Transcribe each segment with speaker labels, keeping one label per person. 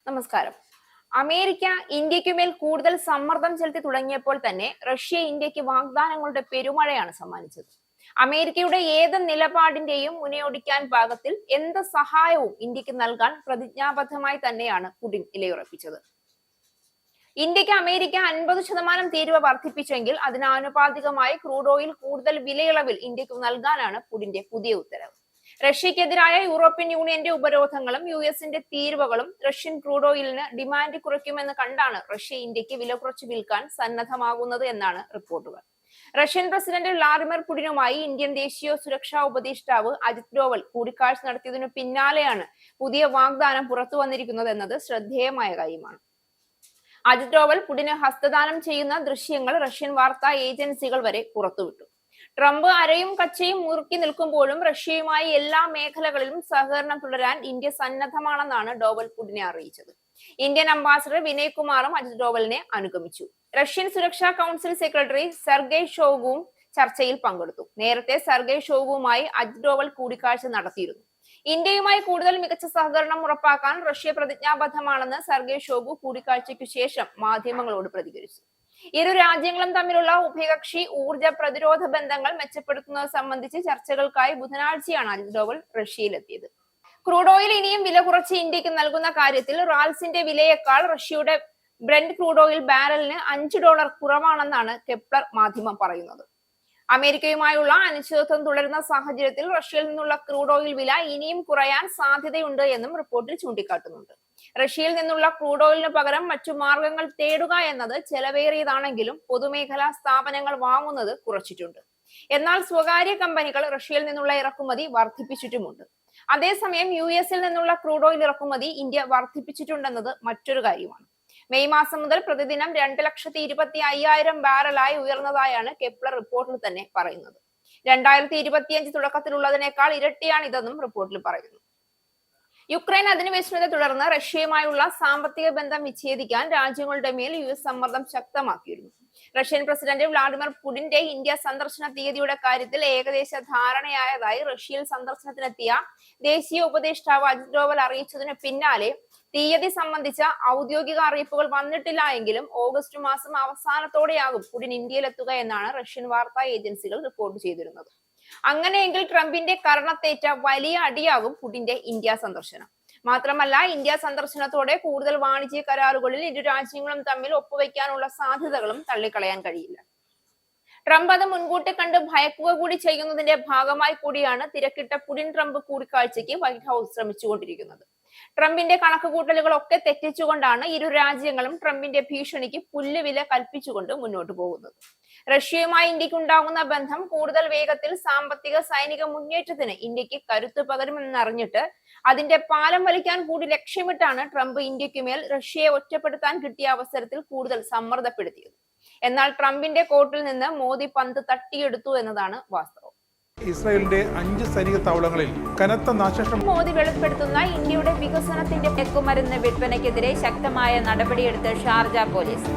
Speaker 1: നമസ്കാരം. അമേരിക്ക ഇന്ത്യക്കുമേൽ കൂടുതൽ സമ്മർദ്ദം ചെലുത്തി തുടങ്ങിയപ്പോൾ തന്നെ റഷ്യ ഇന്ത്യക്ക് വാഗ്ദാനങ്ങളുടെ പെരുമഴയാണ് സമ്മാനിച്ചത്. അമേരിക്കയുടെ ഏത് നിലപാടിന്റെയും മുനയൊടിക്കാൻ പാകത്തിൽ എന്ത് സഹായവും ഇന്ത്യക്ക് നൽകാൻ പ്രതിജ്ഞാബദ്ധമായി തന്നെയാണ് പുടിൻ നിലയുറപ്പിച്ചത്. ഇന്ത്യക്ക് അമേരിക്ക 50% തീരുവ വർദ്ധിപ്പിച്ചെങ്കിൽ അതിനാനുപാതികമായി ക്രൂഡ് ഓയിൽ കൂടുതൽ വിലയിളവിൽ ഇന്ത്യക്ക് നൽകാനാണ് പുടിന്റെ പുതിയ ഉത്തരവ്. റഷ്യക്കെതിരായ യൂറോപ്യൻ യൂണിയന്റെ ഉപരോധങ്ങളും യുഎസിന്റെ തീരുവകളും റഷ്യൻ ക്രൂഡ് ഓയിലിന് ഡിമാൻഡ് കുറയ്ക്കുമെന്ന് കണ്ടാണ് റഷ്യ ഇന്ത്യക്ക് വില കുറച്ച് വിൽക്കാൻ സന്നദ്ധമാകുന്നത് എന്നാണ് റിപ്പോർട്ടുകൾ. റഷ്യൻ പ്രസിഡന്റ് വ്ളാഡിമിർ പുടിനുമായി ഇന്ത്യൻ ദേശീയ സുരക്ഷാ ഉപദേഷ്ടാവ് അജിത് ഡോവൽ കൂടിക്കാഴ്ച നടത്തിയതിനു പിന്നാലെയാണ് പുതിയ വാഗ്ദാനം പുറത്തു വന്നിരിക്കുന്നത് എന്നത് ശ്രദ്ധേയമായ കാര്യമാണ്. അജിത് ഡോവൽ പുടിന് ഹസ്തദാനം ചെയ്യുന്ന ദൃശ്യങ്ങൾ റഷ്യൻ വാർത്താ ഏജൻസികൾ വരെ പുറത്തുവിട്ടു. ട്രംപ് അരയും കച്ചയും മുറുക്കി നിൽക്കുമ്പോഴും റഷ്യയുമായി എല്ലാ മേഖലകളിലും സഹകരണം തുടരാൻ ഇന്ത്യ സന്നദ്ധമാണെന്നാണ് ഡോവൽ പുടിനെ അറിയിച്ചത്. ഇന്ത്യൻ അംബാസഡർ വിനയ് കുമാറും അജിത് ഡോവലിനെ അനുഗമിച്ചു. റഷ്യൻ സുരക്ഷാ കൗൺസിൽ സെക്രട്ടറി സെർഗെയ് ഷോഗുവും ചർച്ചയിൽ പങ്കെടുത്തു. നേരത്തെ സെർഗെയ് ഷോഗുവുമായി അജിത് ഡോവൽ കൂടിക്കാഴ്ച നടത്തിയിരുന്നു. ഇന്ത്യയുമായി കൂടുതൽ മികച്ച സഹകരണം ഉറപ്പാക്കാൻ റഷ്യ പ്രതിജ്ഞാബദ്ധമാണെന്ന് സെർഗെയ് ഷോഗു കൂടിക്കാഴ്ചയ്ക്കു ശേഷം മാധ്യമങ്ങളോട് പ്രതികരിച്ചു. ഇരു രാജ്യങ്ങളും തമ്മിലുള്ള ഉഭയകക്ഷി ഊർജ പ്രതിരോധ ബന്ധങ്ങൾ മെച്ചപ്പെടുത്തുന്നത് സംബന്ധിച്ച് ചർച്ചകൾക്കായി ബുധനാഴ്ചയാണ് അജിത് ഡോവൽ റഷ്യയിലെത്തിയത്. ക്രൂഡ് ഓയിൽ ഇനിയും വില കുറച്ച് ഇന്ത്യക്ക് നൽകുന്ന കാര്യത്തിൽ റാൽസിന്റെ വിലയേക്കാൾ റഷ്യയുടെ ബ്രെന്റ് ക്രൂഡ് ഓയിൽ ബാരലിന് $5 കുറവാണെന്നാണ് കെപ്ലർ മാധ്യമം പറയുന്നത്. അമേരിക്കയുമായുള്ള അനിശ്ചിതത്വം തുടരുന്ന സാഹചര്യത്തിൽ റഷ്യയിൽ നിന്നുള്ള ക്രൂഡ് ഓയിൽ വില ഇനിയും കുറയാൻ സാധ്യതയുണ്ട് എന്നും റിപ്പോർട്ടിൽ ചൂണ്ടിക്കാട്ടുന്നുണ്ട്. റഷ്യയിൽ നിന്നുള്ള ക്രൂഡ് ഓയിലിന് പകരം മറ്റു മാർഗങ്ങൾ തേടുക എന്നത് ചെലവേറിയതാണെങ്കിലും പൊതുമേഖലാ സ്ഥാപനങ്ങൾ വാങ്ങുന്നത് കുറച്ചിട്ടുണ്ട്. എന്നാൽ സ്വകാര്യ കമ്പനികൾ റഷ്യയിൽ നിന്നുള്ള ഇറക്കുമതി വർദ്ധിപ്പിച്ചിട്ടുമുണ്ട്. അതേസമയം യുഎസിൽ നിന്നുള്ള ക്രൂഡ് ഓയിൽ ഇറക്കുമതി ഇന്ത്യ വർദ്ധിപ്പിച്ചിട്ടുണ്ടെന്നത് മറ്റൊരു കാര്യമാണ്. മെയ് മാസം മുതൽ പ്രതിദിനം 2,25,000 ബാരലായി ഉയർന്നതായാണ് കെപ്ലർ റിപ്പോർട്ടിൽ തന്നെ പറയുന്നത്. 2025 തുടക്കത്തിലുള്ളതിനേക്കാൾ ഇരട്ടിയാണിതെന്നും റിപ്പോർട്ടിൽ പറയുന്നു. യുക്രൈൻ അധിനിവേശനത്തെ തുടർന്ന് റഷ്യയുമായുള്ള സാമ്പത്തിക ബന്ധം വിച്ഛേദിക്കാൻ രാജ്യങ്ങളുടെ മേൽ യുഎസ് സമ്മർദ്ദം ശക്തമാക്കിയിരുന്നു. റഷ്യൻ പ്രസിഡന്റ് വ്ളാഡിമിർ പുടിന്റെ ഇന്ത്യ സന്ദർശന തീയതിയുടെ കാര്യത്തിൽ ഏകദേശ ധാരണയായതായി റഷ്യയിൽ സന്ദർശനത്തിനെത്തിയ ദേശീയ ഉപദേഷ്ടാവ് അജിത് ഡോവൽ അറിയിച്ചതിനു പിന്നാലെ തീയതി സംബന്ധിച്ച ഔദ്യോഗിക അറിയിപ്പുകൾ വന്നിട്ടില്ല എങ്കിലും ഓഗസ്റ്റ് മാസം അവസാനത്തോടെയാകും പുടിൻ ഇന്ത്യയിലെത്തുക എന്നാണ് റഷ്യൻ വാർത്താ ഏജൻസികൾ റിപ്പോർട്ട് ചെയ്തിരുന്നത്. അങ്ങനെയെങ്കിൽ ട്രംപിന്റെ കർണത്തേറ്റ വലിയ അടിയാകും പുടിന്റെ ഇന്ത്യ സന്ദർശനം. മാത്രമല്ല, ഇന്ത്യ സന്ദർശനത്തോടെ കൂടുതൽ വാണിജ്യ കരാറുകളിൽ ഇരു രാജ്യങ്ങളും തമ്മിൽ ഒപ്പുവെക്കാനുള്ള സാധ്യതകളും തള്ളിക്കളയാൻ കഴിയില്ല. ട്രംപ് അത് മുൻകൂട്ടി കണ്ട് ഭയക്കുക കൂടി ചെയ്യുന്നതിന്റെ ഭാഗമായി കൂടിയാണ് തിരക്കിട്ട പുടിൻ ട്രംപ് കൂടിക്കാഴ്ചയ്ക്ക് വൈറ്റ് ഹൌസ് ശ്രമിച്ചുകൊണ്ടിരിക്കുന്നത്. ട്രംപിന്റെ കണക്കുകൂട്ടലുകളൊക്കെ തെറ്റിച്ചുകൊണ്ടാണ് ഇരു രാജ്യങ്ങളും ട്രംപിന്റെ ഭീഷണിക്ക് പുല്ലുവില കൽപ്പിച്ചുകൊണ്ട് മുന്നോട്ട് പോകുന്നത്. റഷ്യയുമായി ഇന്ത്യക്ക് ഉണ്ടാകുന്ന ബന്ധം കൂടുതൽ വേഗത്തിൽ സാമ്പത്തിക സൈനിക മുന്നേറ്റത്തിന് ഇന്ത്യക്ക് കരുത്ത് പകരുമെന്നറിഞ്ഞിട്ട് അതിന്റെ പാലം വലിക്കാൻ കൂടി ലക്ഷ്യമിട്ടാണ് ട്രംപ് ഇന്ത്യക്കുമേൽ റഷ്യയെ ഒറ്റപ്പെടുത്താൻ കിട്ടിയ അവസരത്തിൽ കൂടുതൽ സമ്മർദ്ദപ്പെടുത്തിയത്. എന്നാൽ ട്രംപിന്റെ കോർട്ടിൽ നിന്ന് മോദി പന്ത് തട്ടിയെടുത്തു എന്നതാണ് വാസ്തവം.
Speaker 2: ഇസ്രായേലിന്റെ 5 സൈനിക താവളങ്ങളിൽ കനത്ത നാശനഷ്ടം
Speaker 1: മോദി വെളിപ്പെടുത്തുന്ന ഇന്ത്യയുടെ വികസനത്തിന്റെ മയക്കുമരുന്ന് വിൽപ്പനയ്ക്കെതിരെ ശക്തമായ നടപടിയെടുത്ത് ഷാർജ പോലീസ്.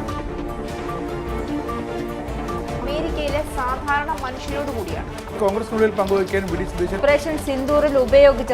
Speaker 1: അമേരിക്കയിലെ സാധാരണ മനുഷ്യരോട് കൂടിയാണ്
Speaker 2: കോൺഗ്രസിനുള്ളിൽ പങ്കുവയ്ക്കാൻ വി ഡി സതീശൻ
Speaker 1: ഓപ്പറേഷൻ സിന്ദൂറിൽ ഉപയോഗിച്ച